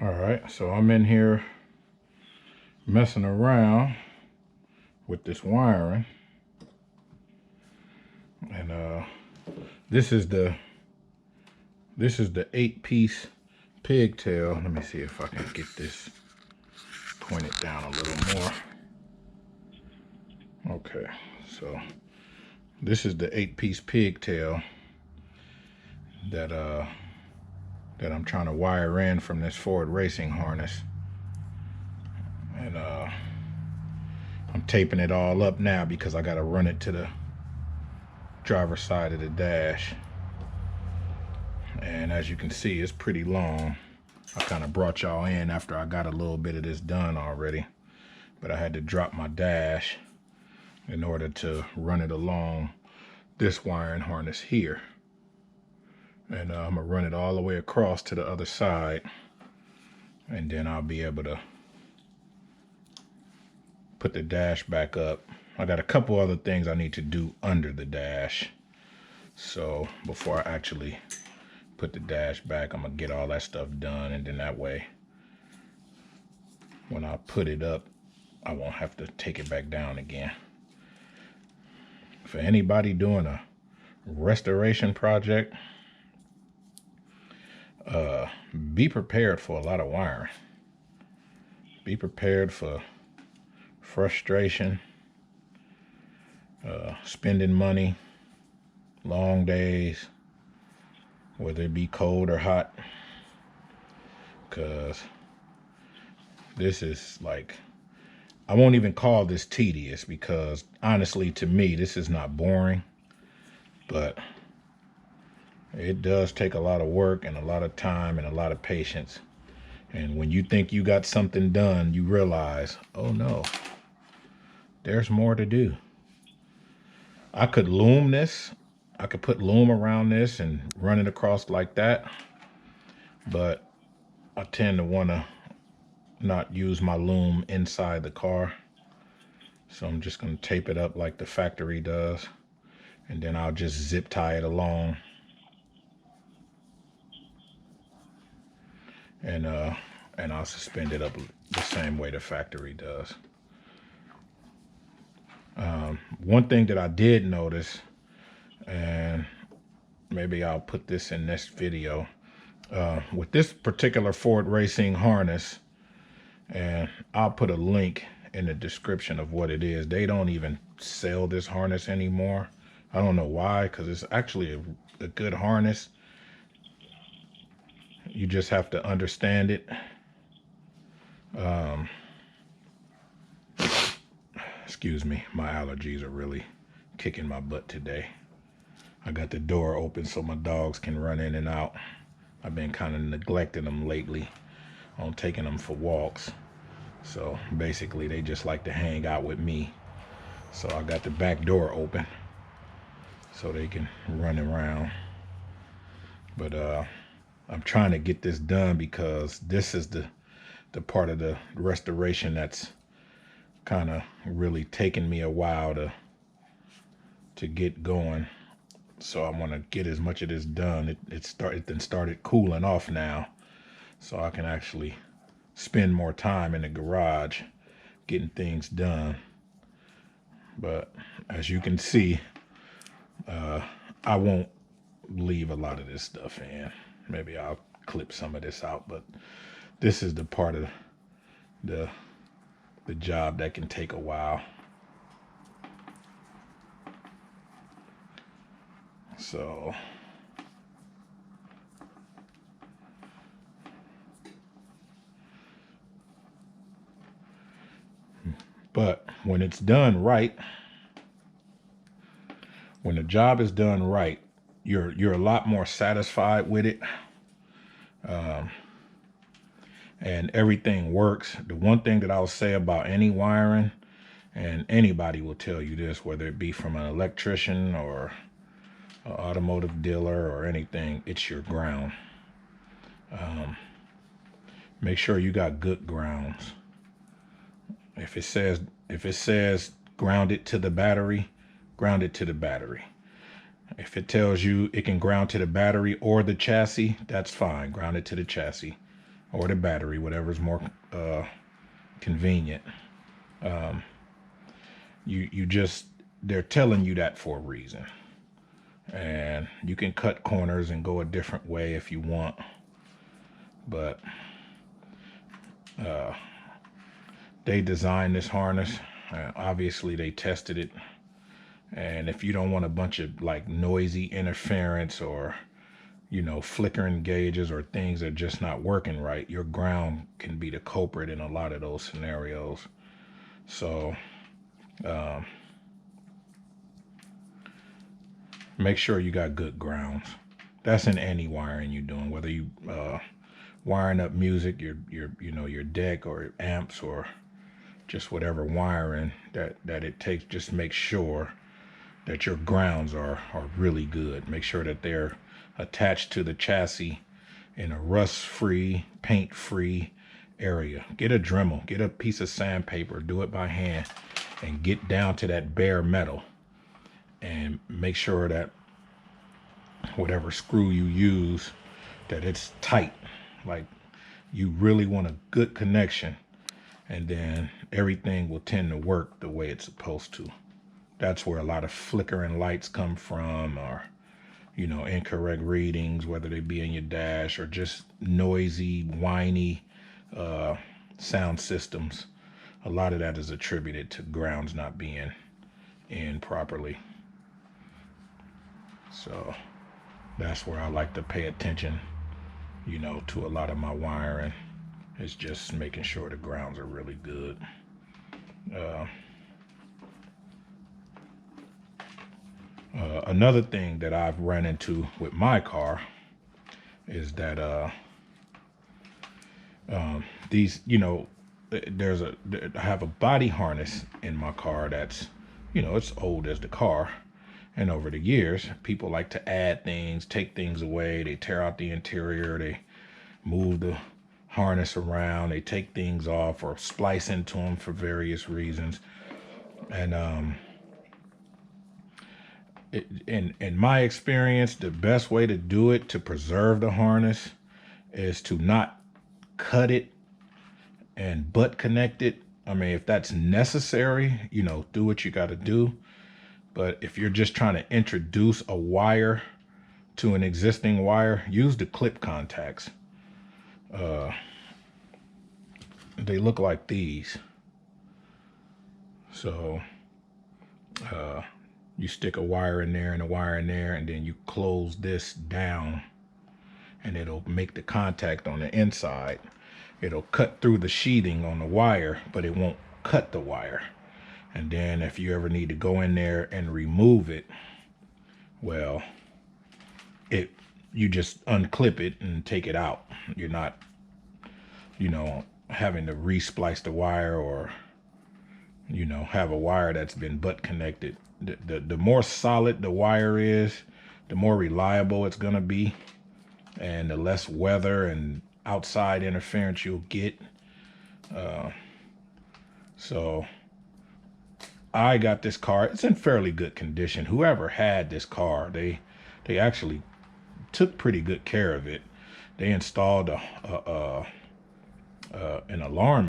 All right, so I'm in here messing around with this wiring, and this is the 8-piece pigtail. Let me see if I can get this pointed down a little more. Okay, so this is the 8-piece pigtail that I'm trying to wire in from this Ford racing harness, and I'm taping it all up now because I got to run it to the driver's side of the dash. And as you can see, it's pretty long. I kind of brought y'all in after I got a little bit of this done already, but I had to drop my dash in order to run it along this wiring harness here. And I'm gonna run it all the way across to the other side, and then I'll be able to put the dash back up. I got a couple other things I need to do under the dash, so before I actually put the dash back, I'm gonna get all that stuff done, and then that way when I put it up, I won't have to take it back down again. For anybody doing a restoration project, be prepared for a lot of wiring. Be prepared for frustration, spending money, long days, whether it be cold or hot, because this is like, I won't even call this tedious, because honestly, to me, this is not boring, but it does take a lot of work and a lot of time and a lot of patience. And when you think you got something done, you realize, oh no, there's more to do. I could loom this. I could put loom around this and run it across like that, but I tend to want to not use my loom inside the car. So I'm just going to tape it up like the factory does, and then I'll just zip tie it along. And I'll suspend it up the same way the factory does. One thing that I did notice, and maybe I'll put this in this video, with this particular Ford racing harness, and I'll put a link in the description of what it is. They don't even sell this harness anymore. I don't know why, because it's actually a good harness. You just have to understand it. Excuse me, my allergies are really kicking my butt today. I got the door open so my dogs can run in and out. I've been kind of neglecting them lately on taking them for walks. So basically they just like to hang out with me. So I got the back door open so they can run around. But I'm trying to get this done because this is the part of the restoration that's kind of really taken me a while to get going. So I want to get as much of this done. It started cooling off now, so I can actually spend more time in the garage getting things done. But as you can see, I won't leave a lot of this stuff in. Maybe I'll clip some of this out, but this is the part of the job that can take a while. So but when it's done right, when the job is done right, you're a lot more satisfied with it, and everything works. The one thing that I'll say about any wiring, and anybody will tell you this, whether it be from an electrician or an automotive dealer or anything, it's your ground. Make sure you got good grounds. If it says ground it to the battery, ground it to the battery. If it tells you it can ground to the battery or the chassis, that's fine. Ground it to the chassis or the battery, whatever's more convenient. You just, they're telling you that for a reason. And you can cut corners and go a different way if you want, but they designed this harness. Obviously they tested it, and if you don't want a bunch of like noisy interference or, you know, flickering gauges or things that are just not working right, your ground can be the culprit in a lot of those scenarios. So make sure you got good grounds. That's in any wiring you're doing, whether you wiring up music, your you know, your deck or amps, or just whatever wiring that it takes. Just make sure that your grounds are really good. Make sure that they're attached to the chassis in a rust-free, paint-free area. Get a Dremel, get a piece of sandpaper, do it by hand, and get down to that bare metal and make sure that whatever screw you use, that it's tight. Like, you really want a good connection, and then everything will tend to work the way it's supposed to. That's where a lot of flickering lights come from, or, you know, incorrect readings, whether they be in your dash or just noisy, whiny sound systems. A lot of that is attributed to grounds not being in properly. So that's where I like to pay attention, you know, to a lot of my wiring. It's just making sure the grounds are really good. Another thing that I've run into with my car is that these, you know, I have a body harness in my car that's, you know, it's old as the car. And over the years, people like to add things, take things away. They tear out the interior. They move the harness around. They take things off or splice into them for various reasons. And in my experience, the best way to do it, to preserve the harness, is to not cut it and butt connect it. I mean, if that's necessary, you know, do what you got to do. But if you're just trying to introduce a wire to an existing wire, use the clip contacts. They look like these. So you stick a wire in there and a wire in there, and then you close this down, and it'll make the contact on the inside. It'll cut through the sheathing on the wire, but it won't cut the wire. And then if you ever need to go in there and remove it, well, you just unclip it and take it out. You're not, you know, having to re-splice the wire, or, you know, have a wire that's been butt connected. The more solid the wire is, the more reliable it's gonna be, and the less weather and outside interference you'll get. So I got this car. It's in fairly good condition. Whoever had this car, they actually took pretty good care of it. They installed an alarm